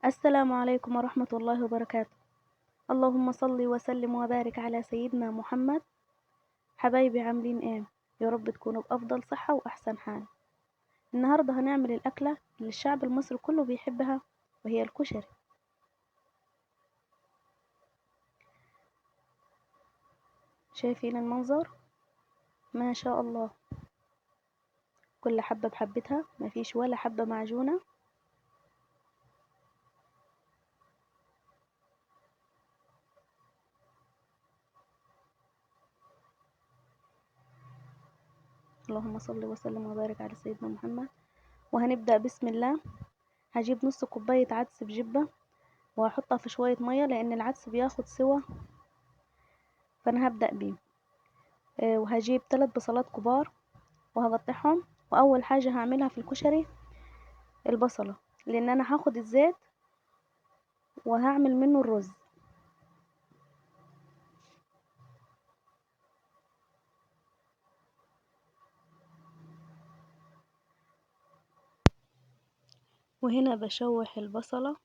السلام عليكم ورحمة الله وبركاته. اللهم صل وسلم وبارك على سيدنا محمد. حبايبي عاملين ايه؟ يا رب تكونوا بأفضل صحة وأحسن حال. النهاردة هنعمل الأكلة اللي الشعب المصري كله بيحبها، وهي الكشري. شايفين المنظر؟ ما شاء الله، كل حبة بحبتها، مفيش ولا حبة معجونة. اللهم صل وسلم وبارك على سيدنا محمد. وهنبدأ بسم الله. هجيب نص كوباية عدس بجبة وهحطها في شوية مية لأن العدس بياخد سوا، فأنا هبدأ بيه. وهجيب 3 بصلات كبار وهقطعهم. واول حاجه هعملها في الكشري البصله، لان انا هاخد الزيت وهعمل منه الرز. وهنا بشوح البصله،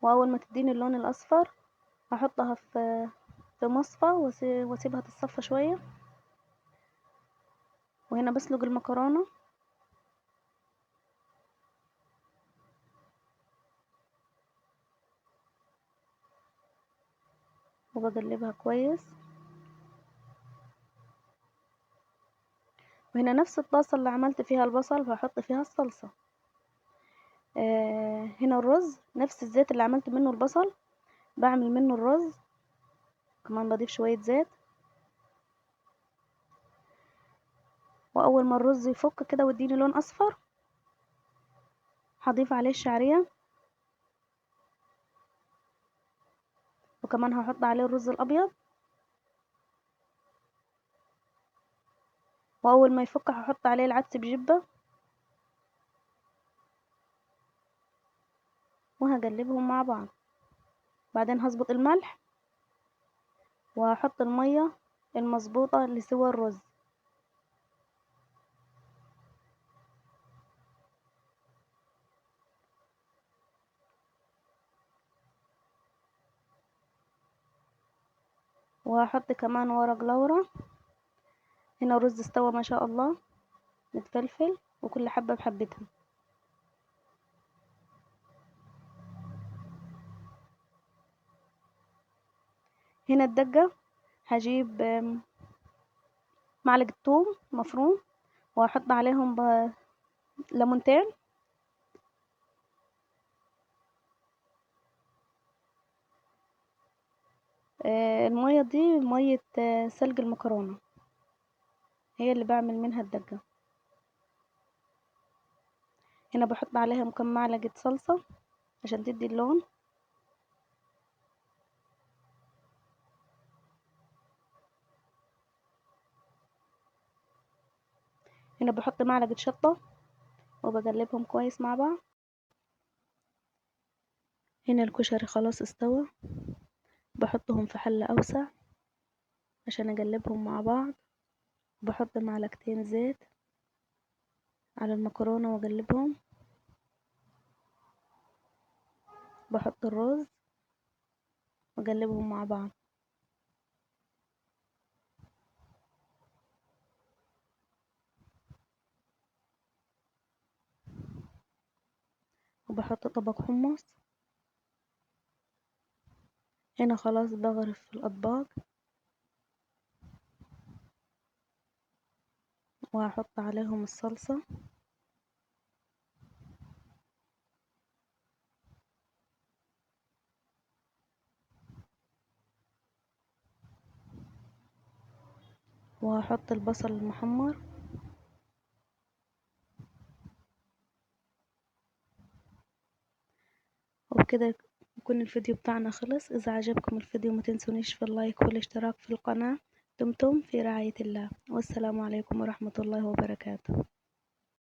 واول ما تديني اللون الاصفر هحطها في مصفى واسيبها تتصفى شويه. وهنا بسلق المكرونه وبقلبها كويس. وهنا نفس الطاسه اللي عملت فيها البصل هحط فيها الصلصه. هنا الرز نفس الزيت اللي عملت منه البصل بعمل منه الرز، كمان بضيف شويه زيت. واول ما الرز يفك كده ويديني لون اصفر هضيف عليه الشعريه، وكمان هحط عليه الرز الابيض. واول ما يفك هحط عليه العدس بجبة وهقلبهم مع بعض. بعدين هظبط الملح وهحط المية المظبوطة لسوى الرز. وهحط كمان ورق لورا. هنا الرز استوى ما شاء الله، متفلفل وكل حبة بحبتها. هنا الدقة هجيب معلقة توم مفروم وهحط عليهم ليمونتين. المية دي مية سلق المكرونة، هي اللي بعمل منها الدقة. هنا بحط عليها كم معلقة صلصة عشان تدي اللون. هنا بحط معلقة شطة وبقلبهم كويس مع بعض. هنا الكشري خلاص استوى، بحطهم في حلة أوسع عشان أقلبهم مع بعض. بحط معلقتين زيت على المكرونة وأقلبهم. بحط الرز وأقلبهم مع بعض. وبحط طبق حمص. هنا خلاص بغرف في الأطباق وهحط عليهم الصلصة. وهحط البصل المحمر. وبكده يكون الفيديو بتاعنا خلص. إذا عجبكم الفيديو ما تنسونيش في اللايك والاشتراك في القناة. دمتم في رعاية الله، والسلام عليكم ورحمة الله وبركاته.